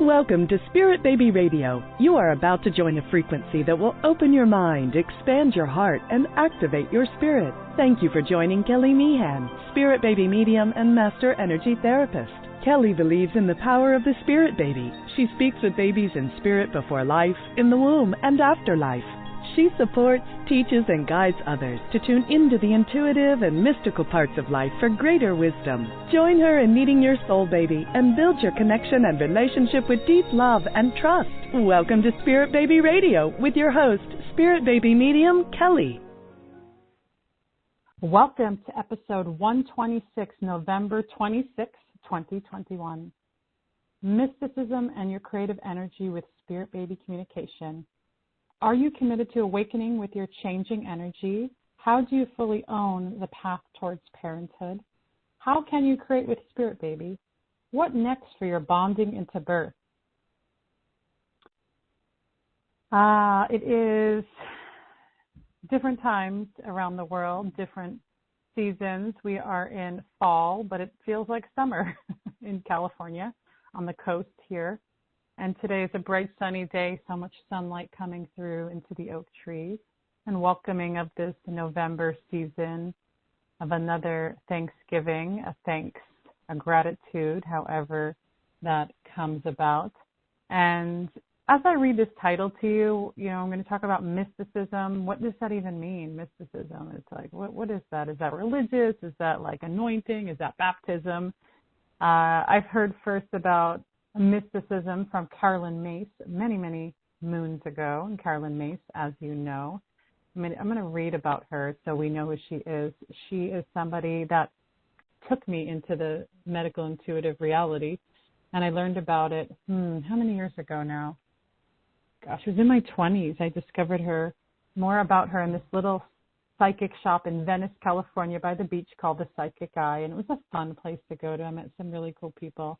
Welcome to Spirit Baby Radio. You are about to join a frequency that will open your mind, expand your heart, and activate your spirit. Thank you for joining Kelly Meehan, Spirit Baby Medium and Master Energy Therapist. Kelly believes in the power of the Spirit Baby. She speaks with babies in spirit before life, in the womb, and after life. She supports, teaches, and guides others to tune into the intuitive and mystical parts of life for greater wisdom. Join her in meeting your soul baby and build your connection and relationship with deep love and trust. Welcome to Spirit Baby Radio with your host, Spirit Baby Medium, Kelly. Welcome to episode 126, November 26, 2021. Mysticism and your creative energy with Spirit Baby Communication. Are you committed to awakening with your changing energy? How do you fully own the path towards parenthood? How can you create with Spirit Baby? What next for your bonding into birth? It is different times around the world, different seasons. We are in fall, but it feels like summer in California on the coast here. And today is a bright sunny day, so much sunlight coming through into the oak trees and welcoming of this November season of another Thanksgiving, a thanks, a gratitude, however that comes about. And as I read this title to you, I'm going to talk about mysticism. What does that even mean, mysticism? It's like, what is that? Is that religious? Is that like anointing? Is that baptism? I've heard first about mysticism from Carolyn Myss many, many moons ago. And Carolyn Myss, as you know, I'm going to read about her so we know who she is. She is somebody that took me into the medical intuitive reality, and I learned about it, how many years ago now? Gosh, it was in my 20s. I discovered more about her in this little psychic shop in Venice, California by the beach called the Psychic Eye, and it was a fun place to go to. I met some really cool people.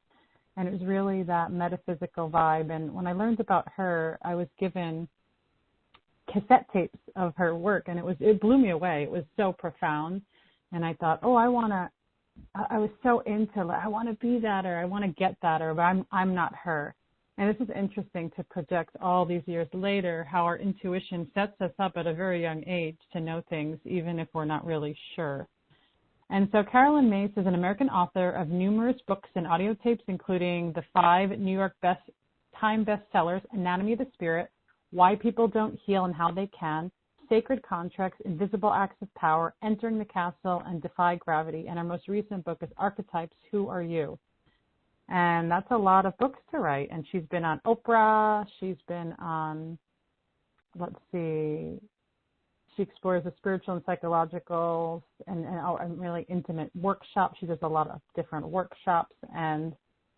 And it was really that metaphysical vibe. And when I learned about her, I was given cassette tapes of her work, and it blew me away. It was so profound. And I thought, I was so into it. I want to be that, or I want to get that, or but I'm not her. And this is interesting to project all these years later how our intuition sets us up at a very young age to know things, even if we're not really sure. And so Carolyn Myss is an American author of numerous books and audio tapes, including the 5 New York Times bestsellers, Anatomy of the Spirit, Why People Don't Heal and How They Can, Sacred Contracts, Invisible Acts of Power, Entering the Castle, and Defy Gravity. And our most recent book is Archetypes, Who Are You? And that's a lot of books to write. And she's been on Oprah. She's been on, she explores the spiritual and psychological and really intimate workshops. She does a lot of different workshops. And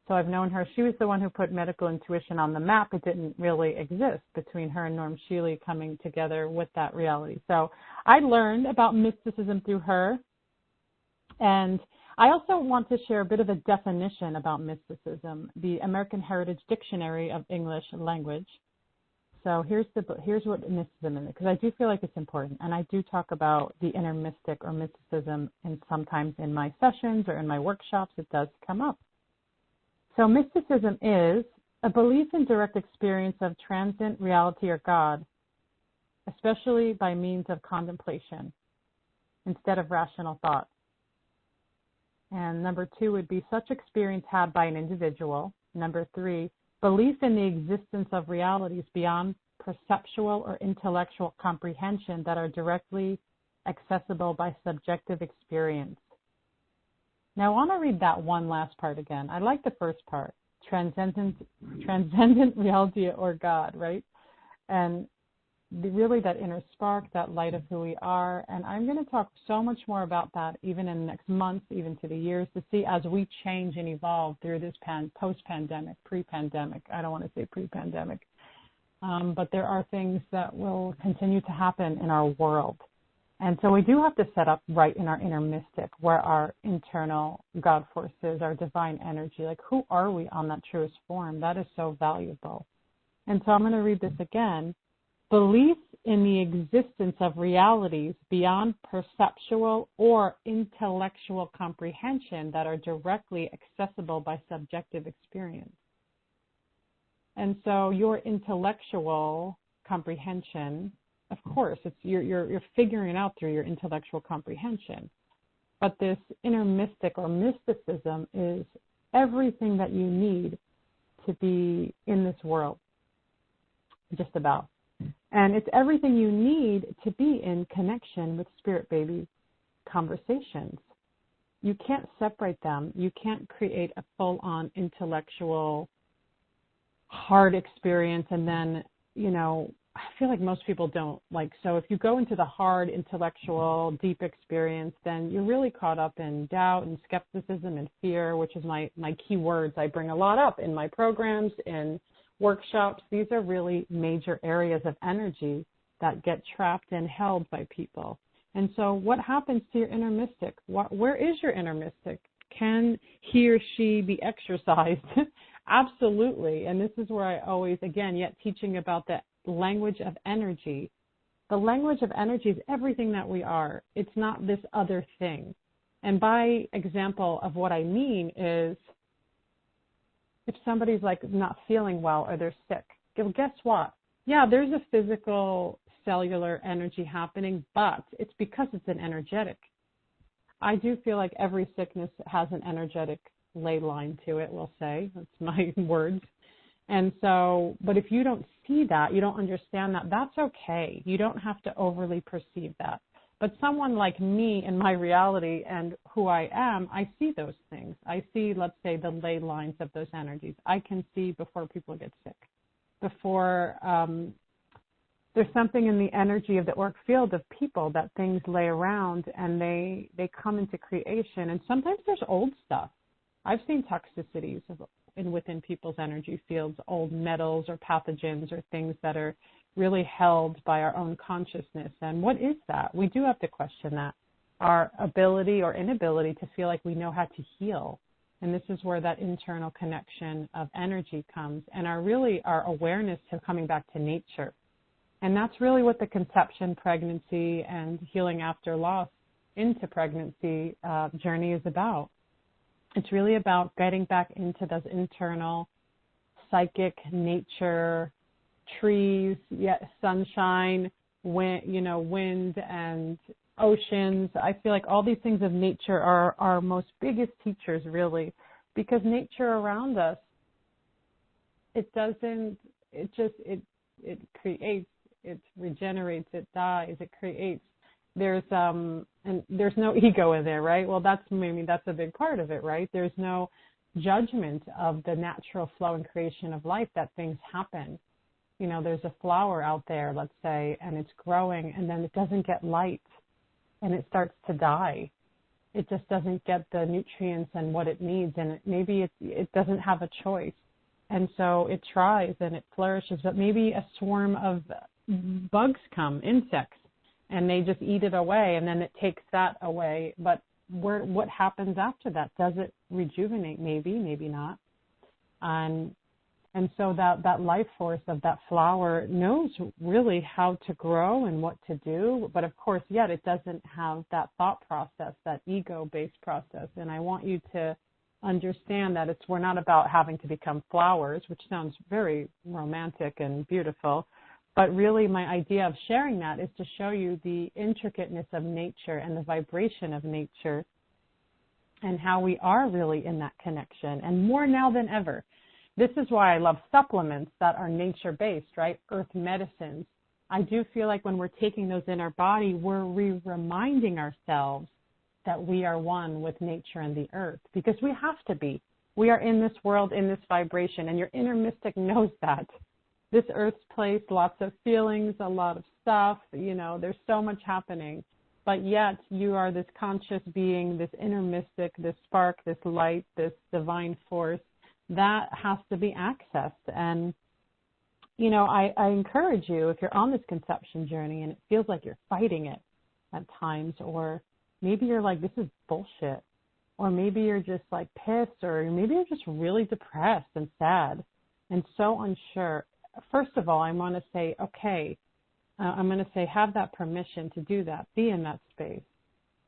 so I've known her. She was the one who put medical intuition on the map. It didn't really exist between her and Norm Shealy coming together with that reality. So I learned about mysticism through her. And I also want to share a bit of a definition about mysticism, the American Heritage Dictionary of English Language. So here's what mysticism is, because I do feel like it's important, and I do talk about the inner mystic or mysticism, and sometimes in my sessions or in my workshops it does come up. So mysticism is a belief in direct experience of transcendent reality or God, especially by means of contemplation instead of rational thought. And number 2 would be such experience had by an individual. Number 3, belief in the existence of realities beyond perceptual or intellectual comprehension that are directly accessible by subjective experience. Now, I want to read that one last part again. I like the first part, transcendent reality or God, right? And really that inner spark, that light of who we are. And I'm going to talk so much more about that even in the next months, even to the years, to see as we change and evolve through this post-pandemic, pre-pandemic. I don't want to say pre-pandemic. But there are things that will continue to happen in our world. And so we do have to set up right in our inner mystic where our internal God forces, our divine energy, like who are we on that truest form? That is so valuable. And so I'm going to read this again. Belief in the existence of realities beyond perceptual or intellectual comprehension that are directly accessible by subjective experience. And so your intellectual comprehension, of course, it's you're figuring it out through your intellectual comprehension. But this inner mystic or mysticism is everything that you need to be in this world, just about. And it's everything you need to be in connection with spirit baby conversations. You can't separate them. You can't create a full-on intellectual hard experience and then, I feel like most people don't so if you go into the hard intellectual deep experience, then you're really caught up in doubt and skepticism and fear, which is my key words I bring a lot up in my programs, in workshops. These are really major areas of energy that get trapped and held by people. And so what happens to your inner mystic? Where is your inner mystic? Can he or she be exercised? Absolutely. And this is where I always, again, yet teaching about the language of energy. The language of energy is everything that we are. It's not this other thing. And by example of what I mean is, if somebody's not feeling well or they're sick, well, guess what? Yeah, there's a physical cellular energy happening, but it's because it's an energetic. I do feel like every sickness has an energetic ley line to it, we'll say. That's my words. And so, but if you don't see that, you don't understand that, that's okay. You don't have to overly perceive that. But someone like me in my reality and who I am, I see those things. I see, let's say, the ley lines of those energies. I can see before people get sick, before there's something in the energy of the auric field of people that things lay around and they come into creation. And sometimes there's old stuff. I've seen toxicities within people's energy fields, old metals or pathogens or things that are really held by our own consciousness. And what is that? We do have to question that. Our ability or inability to feel like we know how to heal. And this is where that internal connection of energy comes, and our awareness to coming back to nature. And that's really what the conception, pregnancy, and healing after loss into pregnancy journey is about. It's really about getting back into those internal psychic nature, trees, sunshine, wind and oceans. I feel like all these things of nature are our most biggest teachers, really, because nature around us, it creates, it regenerates, it dies, it creates. There's no ego in there, right? Well, that's a big part of it, right? There's no judgment of the natural flow and creation of life, that things happen. There's a flower out there, let's say, and it's growing, and then it doesn't get light, and it starts to die. It just doesn't get the nutrients and what it needs, and maybe it doesn't have a choice. And so it tries and it flourishes, but maybe a swarm of bugs come, insects, and they just eat it away, and then it takes that away. But what happens after that? Does it rejuvenate? Maybe, maybe not. And so that life force of that flower knows really how to grow and what to do. But of course, yet it doesn't have that thought process, that ego-based process. And I want you to understand that we're not about having to become flowers, which sounds very romantic and beautiful. But really my idea of sharing that is to show you the intricateness of nature and the vibration of nature and how we are really in that connection, and more now than ever. This is why I love supplements that are nature-based, right? Earth medicines. I do feel like when we're taking those in our body, we're reminding ourselves that we are one with nature and the earth, because we have to be. We are in this world, in this vibration, and your inner mystic knows that. This earth's place, lots of feelings, a lot of stuff, there's so much happening. But yet you are this conscious being, this inner mystic, this spark, this light, this divine force that has to be accessed. And, I encourage you, if you're on this conception journey and it feels like you're fighting it at times, or maybe you're like, this is bullshit, or maybe you're just like pissed, or maybe you're just really depressed and sad and so unsure. First of all, I want to say, okay, I'm going to say have that permission to do that, be in that space.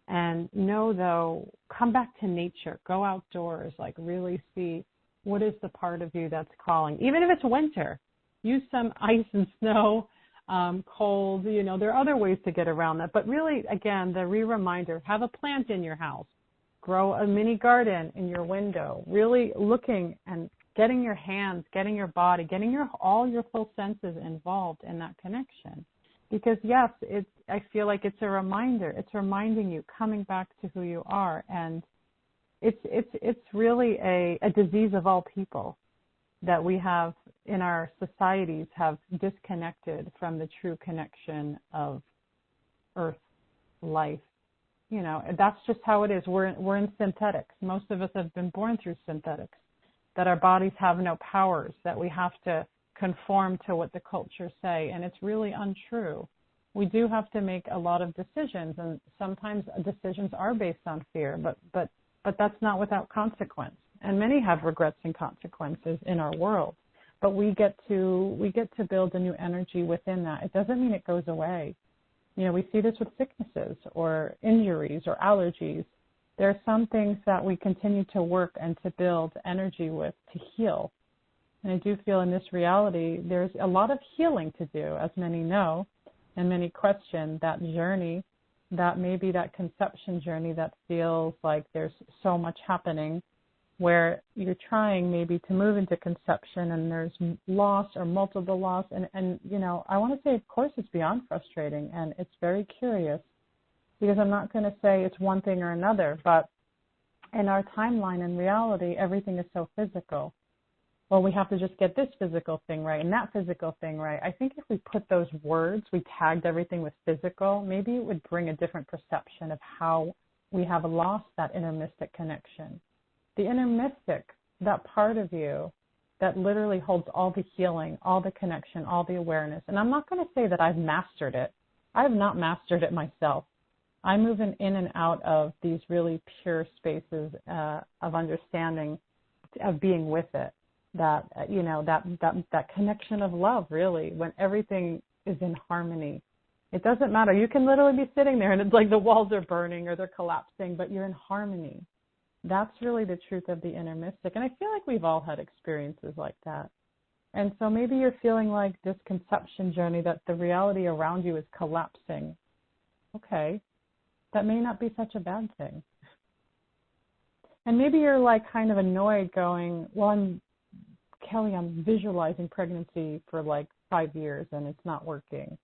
And know, though, come back to nature, go outdoors, really see What is the part of you that's calling? Even if it's winter, use some ice and snow, cold, there are other ways to get around that. But really, again, the reminder, have a plant in your house, grow a mini garden in your window, really looking and getting your hands, getting your body, getting all your full senses involved in that connection. Because yes, I feel like it's a reminder. It's reminding you, coming back to who you are. And it's really a disease of all people that we have in our societies have disconnected from the true connection of earth, life. That's just how it is. We're in synthetics. Most of us have been born through synthetics, that our bodies have no powers, that we have to conform to what the cultures say, and it's really untrue. We do have to make a lot of decisions, and sometimes decisions are based on fear, but that's not without consequence. And many have regrets and consequences in our world. But we get to build a new energy within that. It doesn't mean it goes away. We see this with sicknesses or injuries or allergies. There are some things that we continue to work and to build energy with to heal. And I do feel in this reality, there's a lot of healing to do, as many know, and many question that journey, that maybe that conception journey that feels like there's so much happening, where you're trying maybe to move into conception and there's loss or multiple loss. And I want to say, of course, it's beyond frustrating and it's very curious, because I'm not going to say it's one thing or another, but in our timeline and reality, everything is so physical. Well, we have to just get this physical thing right and that physical thing right. I think if we put those words, we tagged everything with physical, maybe it would bring a different perception of how we have lost that inner mystic connection. The inner mystic, that part of you that literally holds all the healing, all the connection, all the awareness. And I'm not going to say that I've mastered it. I have not mastered it myself. I'm moving in and out of these really pure spaces of understanding, of being with it. That connection of love, really, when everything is in harmony. It doesn't matter. You can literally be sitting there and it's like the walls are burning or they're collapsing, but you're in harmony. That's really the truth of the inner mystic. And I feel like we've all had experiences like that. And so maybe you're feeling like this conception journey, that the reality around you is collapsing. Okay, that may not be such a bad thing. And maybe you're like kind of annoyed going, well, Kelly, I'm visualizing pregnancy for like 5 years and it's not working.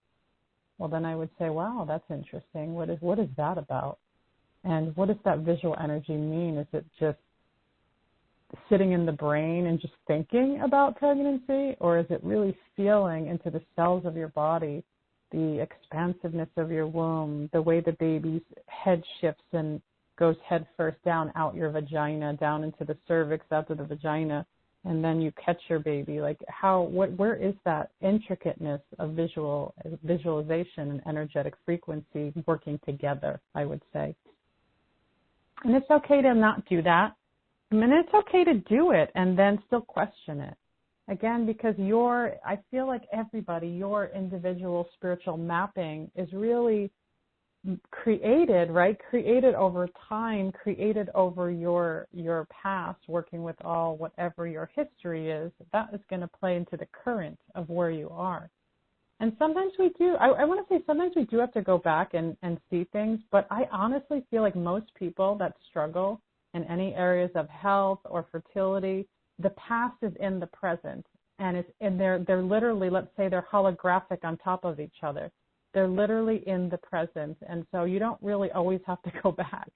Well, then I would say, wow, that's interesting. What is that about? And what does that visual energy mean? Is it just sitting in the brain and just thinking about pregnancy? Or is it really feeling into the cells of your body, the expansiveness of your womb, the way the baby's head shifts and goes head first down out your vagina, down into the cervix, out to the vagina, and then you catch your baby? Like where is that intricateness of visualization and energetic frequency working together, I would say. And it's okay to not do that. I mean, it's okay to do it and then still question it. Again, because I feel like everybody, your individual spiritual mapping is really created, right? Created over time, created over your past, working with all whatever your history is. That is going to play into the current of where you are. And sometimes we do, I want to say sometimes we do have to go back and see things, but I honestly feel like most people that struggle in any areas of health or fertility, the past is in the present, and they're literally, let's say they're holographic on top of each other. They're literally in the present, and so you don't really always have to go back.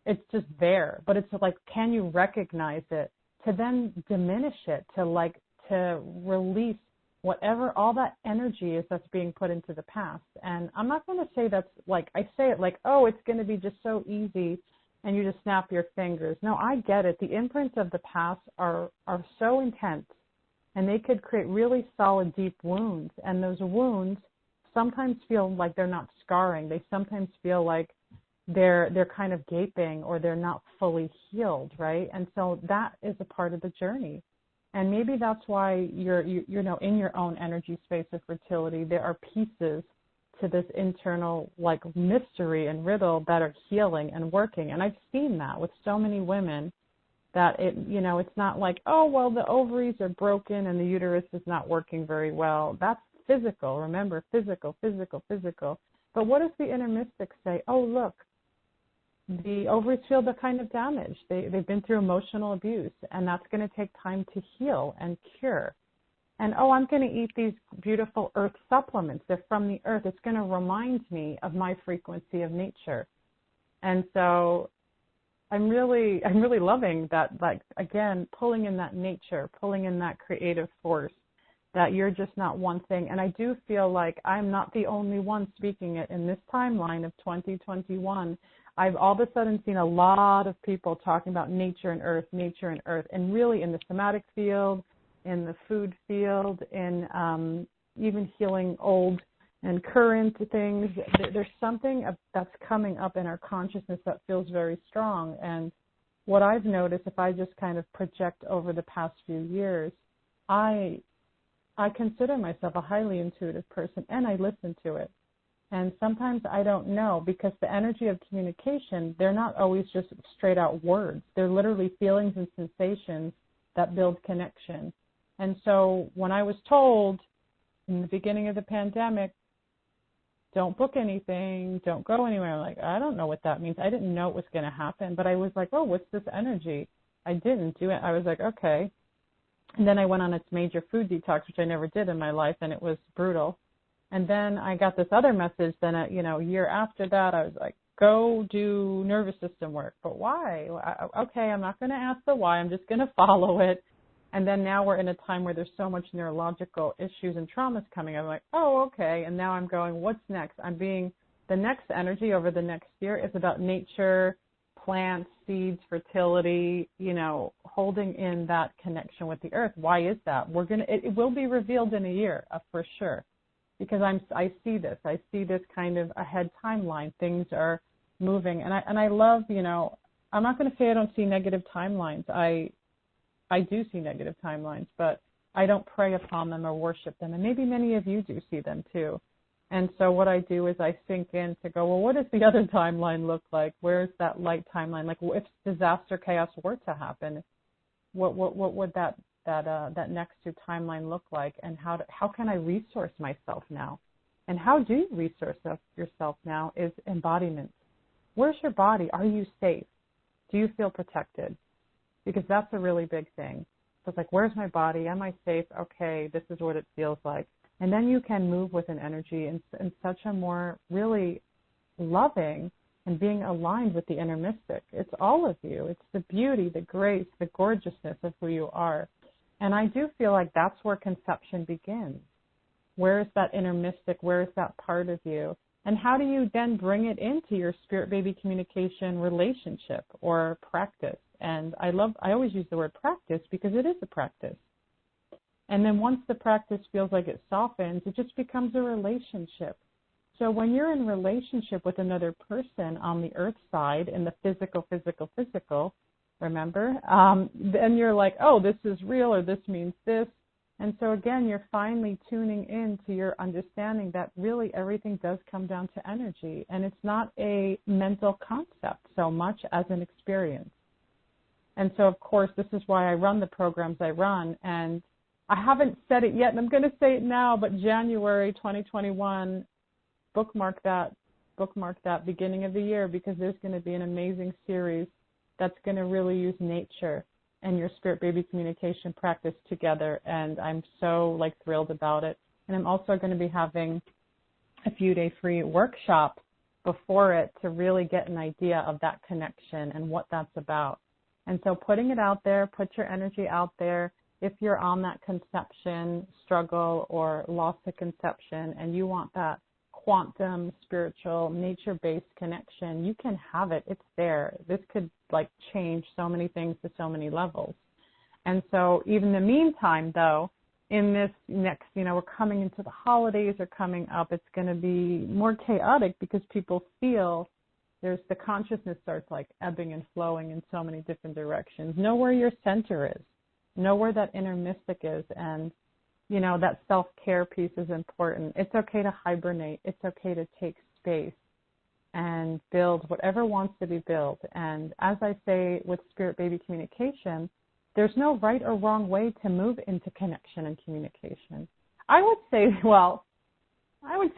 It's just there, but it's like, can you recognize it to then diminish it, to release whatever all that energy is that's being put into the past. And I'm not going to say that's like, I say it like, oh, it's going to be just so easy and you just snap your fingers. No, I get it. The imprints of the past are so intense, and they could create really solid, deep wounds. And those wounds sometimes feel like they're not scarring. They sometimes feel like they're kind of gaping, or they're not fully healed, right? And so that is a part of the journey. And maybe that's why you're in your own energy space of fertility, there are pieces to this internal like mystery and riddle that are healing and working. And I've seen that with so many women that it's not like, oh, well, the ovaries are broken and the uterus is not working very well. That's physical. Remember, physical. But what does the inner mystic say? Oh, look, the ovaries feel the kind of damage. They've been through emotional abuse, and that's going to take time to heal and cure. And, oh, I'm going to eat these beautiful earth supplements. They're from the earth. It's going to remind me of my frequency of nature. And so I'm really loving that, like, again, pulling in that nature, pulling in that creative force, that you're just not one thing. And I do feel like I'm not the only one speaking it in this timeline of 2021. I've all of a sudden seen a lot of people talking about nature and earth, and really in the somatic field, in the food field, in even healing old and current things. There's something that's coming up in our consciousness that feels very strong. And what I've noticed, if I just kind of project over the past few years, I consider myself a highly intuitive person, and I listen to it. And sometimes I don't know, because the energy of communication, they're not always just straight out words. They're literally feelings and sensations that build connection. And so when I was told in the beginning of the pandemic, don't book anything, don't go anywhere, I'm like, I don't know what that means. I didn't know it was going to happen, but I was like, oh, what's this energy? I didn't do it. I was like, okay. And then I went on a major food detox, which I never did in my life, and it was brutal. And then I got this other message. Then, a year after that, I was like, go do nervous system work. But why? Okay, I'm not going to ask the why. I'm just going to follow it. And then now we're in a time where there's so much neurological issues and traumas coming. I'm like, oh, okay. And now I'm going, what's next? The next energy over the next year is about nature, plants, seeds, fertility, holding in that connection with the earth. Why is that? It will be revealed in a year, for sure. Because I see this kind of ahead timeline. Things are moving, and I love, I'm not going to say I don't see negative timelines. I do see negative timelines, but I don't prey upon them or worship them, and maybe many of you do see them too. And so what I do is I sink in to go, well, what does the other timeline look like? Where's that light timeline? Like, if disaster, chaos were to happen, what would that next to timeline look like, and how can I resource myself now? And how do you resource yourself now is embodiment. Where's your body? Are you safe? Do you feel protected? Because that's a really big thing. So it's like, where's my body? Am I safe? Okay, this is what it feels like. And then you can move with an energy in such a more really loving and being aligned with the inner mystic. It's all of you. It's the beauty, the grace, the gorgeousness of who you are. And I do feel like that's where conception begins. Where is that inner mystic? Where is that part of you? And how do you then bring it into your spirit baby communication relationship or practice? And I always use the word practice because it is a practice. And then once the practice feels like it softens, it just becomes a relationship. So when you're in relationship with another person on the earth side, in the physical, remember, then you're like, oh, this is real, or this means this. And so again, you're finally tuning in to your understanding that really everything does come down to energy. And it's not a mental concept so much as an experience. And so, of course, this is why I run the programs I run. And I haven't said it yet, and I'm going to say it now, but January 2021, bookmark that beginning of the year, because there's going to be an amazing series that's going to really use nature and your spirit baby communication practice together. And I'm so thrilled about it. And I'm also going to be having a few-day free workshop before it to really get an idea of that connection and what that's about. And so putting it out there, put your energy out there. If you're on that conception struggle or loss to conception and you want that quantum, spiritual, nature-based connection, you can have it. It's there. This could change so many things to so many levels. And so even in the meantime, though, in this next, we're coming into the holidays are coming up. It's going to be more chaotic because people feel the consciousness starts ebbing and flowing in so many different directions. Know where your center is. Know where that inner mystic is. And, that self-care piece is important. It's okay to hibernate. It's okay to take space and build whatever wants to be built. And as I say with spirit baby communication, there's no right or wrong way to move into connection and communication. I would say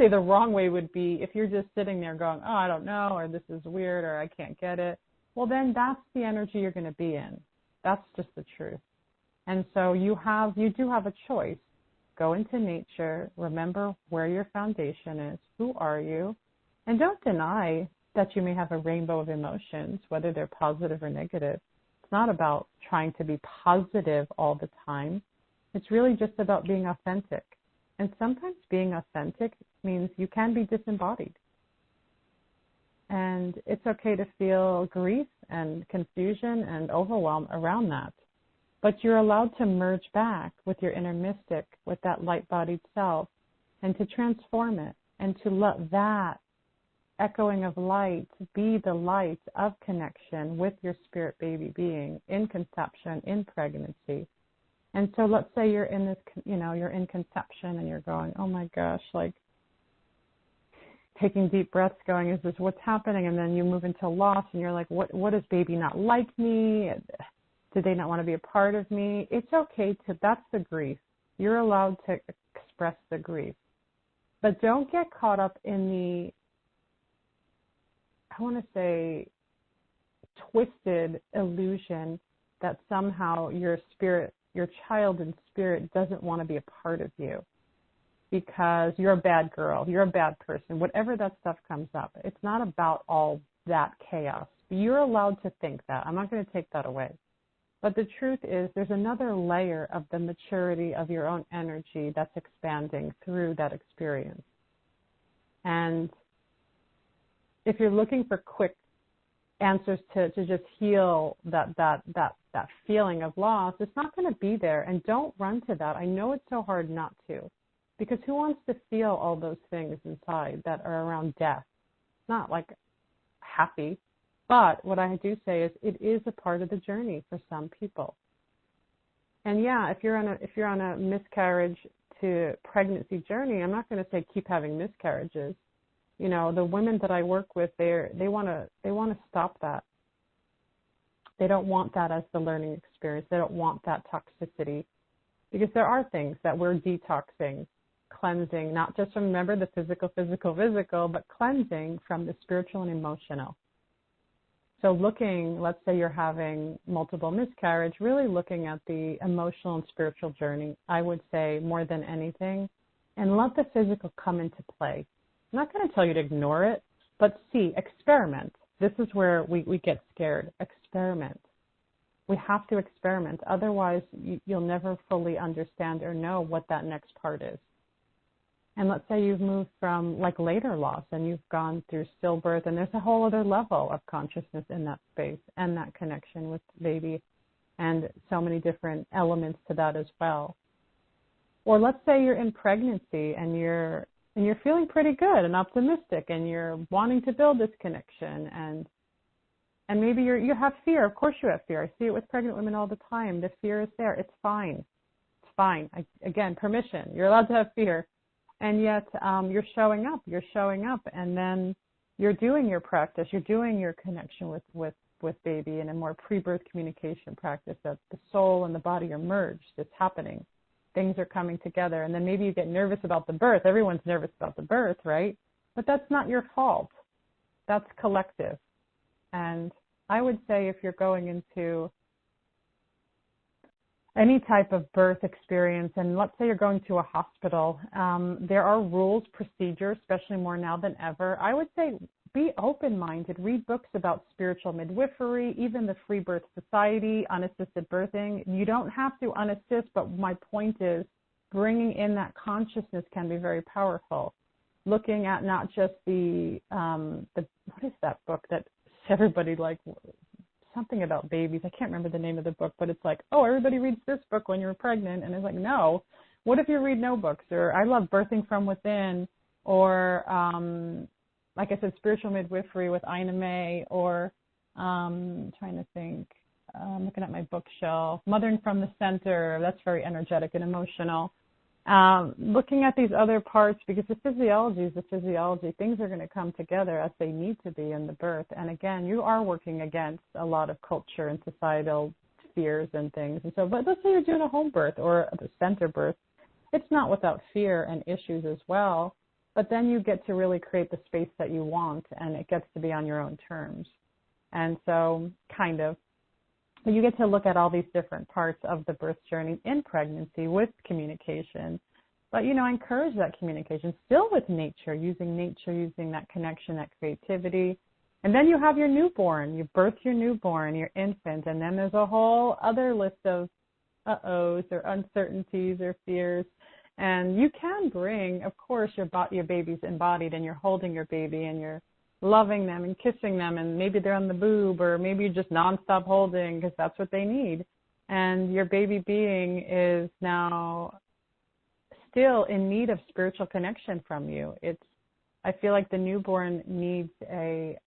the wrong way would be if you're just sitting there going, oh, I don't know, or this is weird, or I can't get it. Well, then that's the energy you're going to be in. That's just the truth. And so you do have a choice. Go into nature, remember where your foundation is, who are you, and don't deny that you may have a rainbow of emotions, whether they're positive or negative. It's not about trying to be positive all the time. It's really just about being authentic. And sometimes being authentic means you can be disembodied. And it's okay to feel grief and confusion and overwhelm around that. But you're allowed to merge back with your inner mystic, with that light-bodied self, and to transform it and to let that echoing of light be the light of connection with your spirit baby being in conception, in pregnancy. And so let's say you're in this, you're in conception and you're going, oh my gosh, like taking deep breaths going, is this what's happening? And then you move into loss and you're like, what does baby not like me? Do they not want to be a part of me? It's okay that's the grief. You're allowed to express the grief. But don't get caught up in the, I want to say, twisted illusion that somehow your child in spirit doesn't want to be a part of you because you're a bad girl, you're a bad person, whatever that stuff comes up. It's not about all that chaos. You're allowed to think that. I'm not going to take that away. But the truth is there's another layer of the maturity of your own energy that's expanding through that experience. And if you're looking for quick answers to just heal that feeling of loss, it's not going to be there. And don't run to that. I know it's so hard not to, because who wants to feel all those things inside that are around death? It's not like happy. But what I do say is it is a part of the journey for some people. And yeah, if you're on a miscarriage to pregnancy journey, I'm not going to say keep having miscarriages. The women that I work with, they want to stop that. They don't want that as the learning experience. They don't want that toxicity, because there are things that we're detoxing, cleansing, not just from, remember, the physical, but cleansing from the spiritual and emotional. So let's say you're having multiple miscarriage, really looking at the emotional and spiritual journey, I would say more than anything, and let the physical come into play. I'm not going to tell you to ignore it, but experiment. This is where we get scared. Experiment. We have to experiment. Otherwise, you'll never fully understand or know what that next part is. And let's say you've moved from later loss and you've gone through stillbirth, and there's a whole other level of consciousness in that space and that connection with baby, and so many different elements to that as well. Or let's say you're in pregnancy and you're feeling pretty good and optimistic and you're wanting to build this connection, and maybe you have fear. Of course you have fear. I see it with pregnant women all the time. The fear is there. It's fine. It's fine. Again, permission. You're allowed to have fear. And yet you're showing up, and then you're doing your practice, you're doing your connection with baby in a more pre-birth communication practice that the soul and the body are merged. It's happening. Things are coming together. And then maybe you get nervous about the birth. Everyone's nervous about the birth, right? But that's not your fault. That's collective. And I would say if you're going into any type of birth experience, and let's say you're going to a hospital, there are rules, procedures, especially more now than ever. I would say be open-minded. Read books about spiritual midwifery, even the Free Birth Society, unassisted birthing. You don't have to unassist, but my point is bringing in that consciousness can be very powerful. Looking at not just the what is that book that everybody something about babies. I can't remember the name of the book, but it's everybody reads this book when you're pregnant. And it's no. What if you read no books? Or I love Birthing from Within, or like I said, Spiritual Midwifery with Ina May, or trying to think, looking at my bookshelf, Mothering from the Center. That's very energetic and emotional. looking at these other parts, because the physiology is the physiology. Things are going to come together as they need to be in the birth. And again, you are working against a lot of culture and societal fears and things. And so, but let's say you're doing a home birth or a center birth. It's not without fear and issues as well. But then you get to really create the space that you want, and it gets to be on your own terms. And so, kind of, you get to look at all these different parts of the birth journey in pregnancy with communication. But, you know, I encourage that communication still with nature, using that connection, that creativity. And then you have your newborn. You birth your newborn, your infant, and then there's a whole other list of uh-ohs or uncertainties or fears. And you can bring, of course, your baby's embodied, and you're holding your baby and you're loving them and kissing them, and maybe they're on the boob, or maybe you're just nonstop holding because that's what they need. And your baby being is now still in need of spiritual connection from you. I feel like the newborn needs a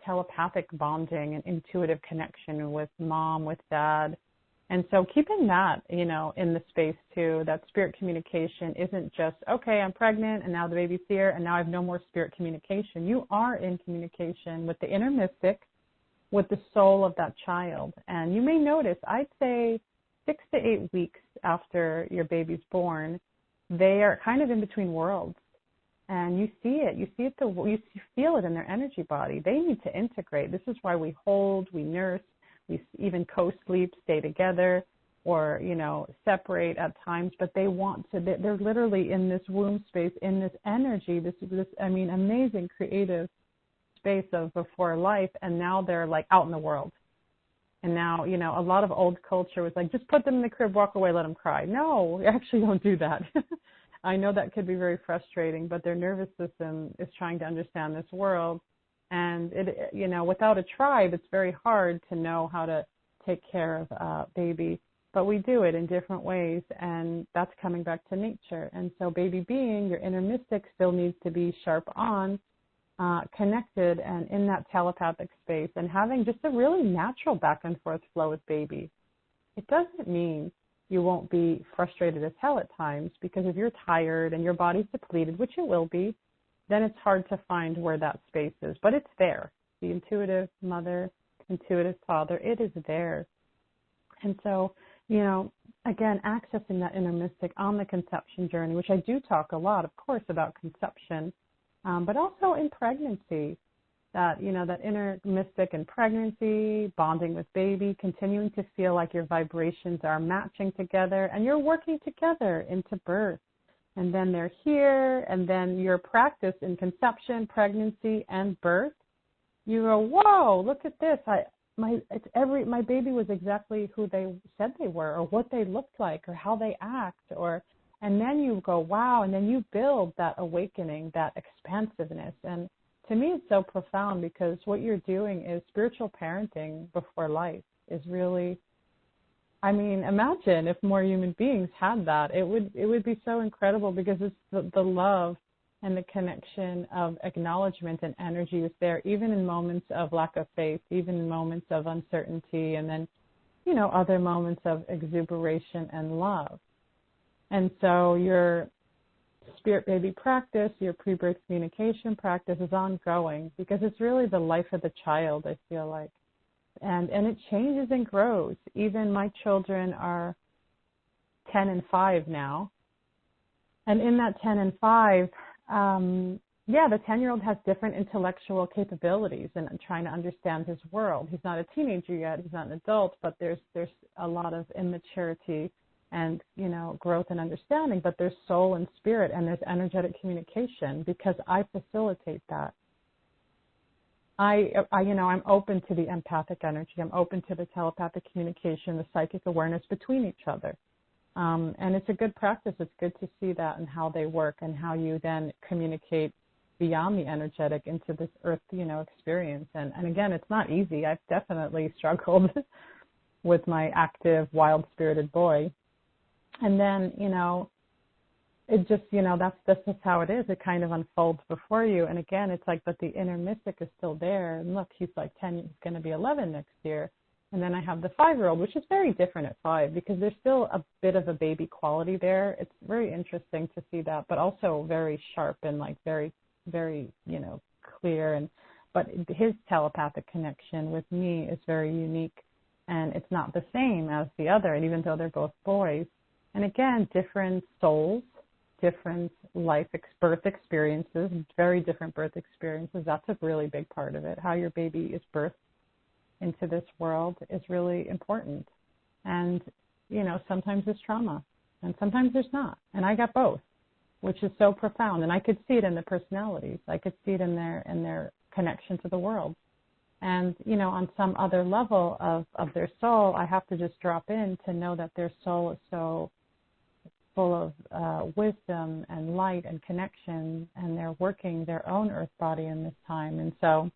telepathic bonding and intuitive connection with mom, with dad. And so keeping that, you know, in the space too, that spirit communication isn't just, okay, I'm pregnant and now the baby's here and now I have no more spirit communication. You are in communication with the inner mystic, with the soul of that child. And you may notice, I'd say 6 to 8 weeks after your baby's born, they are kind of in between worlds. And you see it. You feel it in their energy body. They need to integrate. This is why we hold, we nurse, we even co-sleep, stay together, or, you know, separate at times. But they want to, they're literally in this womb space, in this energy, this amazing creative space of before life. And now they're like out in the world. And now, you know, a lot of old culture was like, just put them in the crib, walk away, let them cry. No, actually don't do that. I know that could be very frustrating, but their nervous system is trying to understand this world. And, it, you know, without a tribe, it's very hard to know how to take care of a baby. But we do it in different ways, and that's coming back to nature. And so baby being, your inner mystic, still needs to be sharp on, connected and in that telepathic space, and having just a really natural back and forth flow with baby. It doesn't mean you won't be frustrated as hell at times, because if you're tired and your body's depleted, which it will be, then it's hard to find where that space is. But it's there. The intuitive mother, intuitive father, it is there. And so, you know, again, accessing that inner mystic on the conception journey, which I do talk a lot, of course, about conception, but also in pregnancy, that, you know, that inner mystic in pregnancy, bonding with baby, continuing to feel like your vibrations are matching together and you're working together into birth. And then they're here, and then your practice in conception, pregnancy, and birth, you go, whoa, look at this. My baby was exactly who they said they were, or what they looked like, or how they act, and then you go, wow, and then you build that awakening, that expansiveness. And to me, it's so profound, because what you're doing is spiritual parenting before life is really, I mean, imagine if more human beings had that. It would be so incredible, because it's the love and the connection of acknowledgement and energy is there, even in moments of lack of faith, even in moments of uncertainty, and then, you know, other moments of exuberation and love. And so your spirit baby practice, your pre-birth communication practice is ongoing, because it's really the life of the child, I feel like. And it changes and grows. Even my children are 10 and 5 now. And in that 10 and 5, the 10-year-old has different intellectual capabilities and trying to understand his world. He's not a teenager yet. He's not an adult, but there's a lot of immaturity and, you know, growth and understanding. But there's soul and spirit, and there's energetic communication, because I facilitate that. I'm open to the empathic energy. I'm open to the telepathic communication, the psychic awareness between each other. And it's a good practice. It's good to see that and how they work, and how you then communicate beyond the energetic into this earth, you know, experience. And again, it's not easy. I've definitely struggled with my active, wild-spirited boy. And then, you know, it just, you know, that's just how it is. It kind of unfolds before you. And again, it's like, but the inner mystic is still there. And look, he's like 10, he's going to be 11 next year. And then I have the 5-year-old, which is very different at 5 because there's still a bit of a baby quality there. It's very interesting to see that, but also very sharp and like very, very, clear. But his telepathic connection with me is very unique, and it's not the same as the other, and even though they're both boys. And again, different souls, different birth experiences, very different birth experiences. That's a really big part of it. How your baby is birthed into this world is really important. And, sometimes there's trauma and sometimes there's not. And I got both, which is so profound. And I could see it in the personalities. I could see it in their connection to the world. And, on some other level of their soul, I have to just drop in to know that their soul is so full of wisdom and light and connection, and they're working their own earth body in this time. And so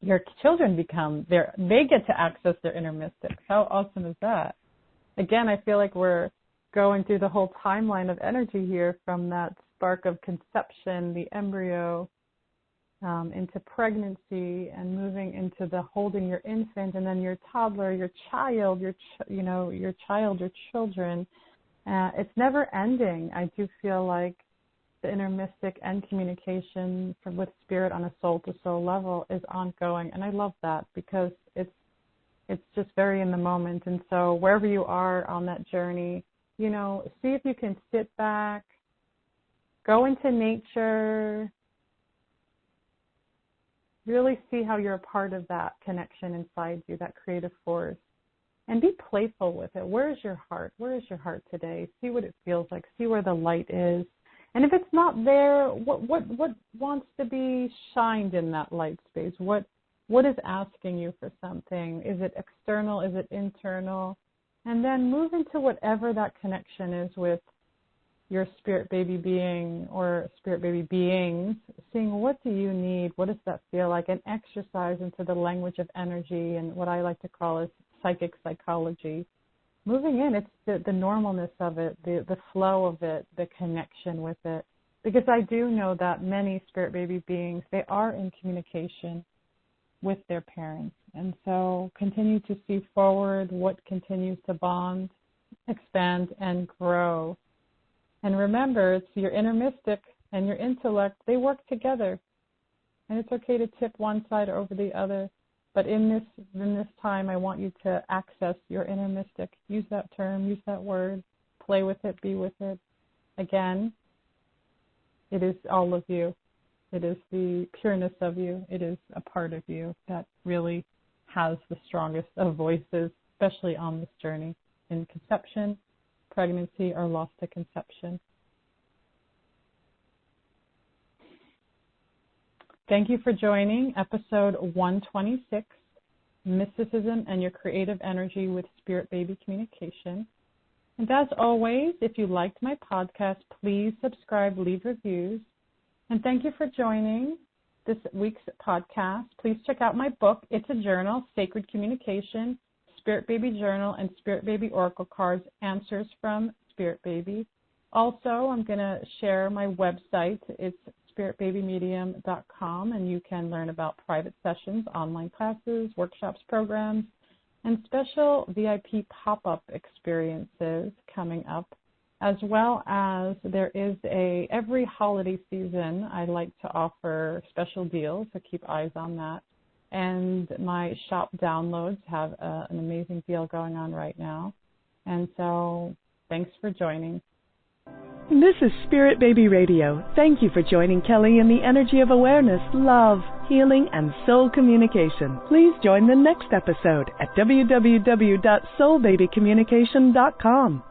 your children they get to access their inner mystics. How awesome is that? Again, I feel like we're going through the whole timeline of energy here, from that spark of conception, the embryo, into pregnancy, and moving into the holding your infant, and then your toddler, your child, your children. It's never ending. I do feel like the inner mystic and communication with spirit on a soul-to-soul level is ongoing, and I love that because it's just very in the moment. And so wherever you are on that journey, see if you can sit back, go into nature, really see how you're a part of that connection inside you, that creative force, and be playful with it. Where is your heart? Where is your heart today? See what it feels like. See where the light is. And if it's not there, what wants to be shined in that light space? What is asking you for something? Is it external? Is it internal? And then move into whatever that connection is with your spirit baby being or spirit baby beings, seeing what do you need? What does that feel like? And exercise into the language of energy and what I like to call is psychic psychology. Moving in, it's the normalness of it, the flow of it, the connection with it. Because I do know that many spirit baby beings, they are in communication with their parents. And so continue to see forward what continues to bond, expand, and grow. And remember, it's your inner mystic and your intellect, they work together. And it's okay to tip one side over the other. But in this time, I want you to access your inner mystic. Use that term, use that word, play with it, be with it. Again, it is all of you. It is the pureness of you. It is a part of you that really has the strongest of voices, especially on this journey in conception, pregnancy, or loss to conception. Thank you for joining episode 126, Mysticism and Your Creative Energy with Spirit Baby Communication. And as always, if you liked my podcast, please subscribe, leave reviews. And thank you for joining this week's podcast. Please check out my book. It's a journal, Sacred Communication, Spirit Baby Journal, and Spirit Baby Oracle Cards, Answers from Spirit Baby. Also, I'm going to share my website. It's spiritbabymedium.com, and you can learn about private sessions, online classes, workshops, programs, and special VIP pop-up experiences coming up, as well as there is every holiday season I like to offer special deals, so keep eyes on that. And my shop downloads have an amazing deal going on right now. And so thanks for joining. This is Spirit Baby Radio. Thank you for joining Kelly in the energy of awareness, love, healing, and soul communication. Please join the next episode at www.soulbabycommunication.com.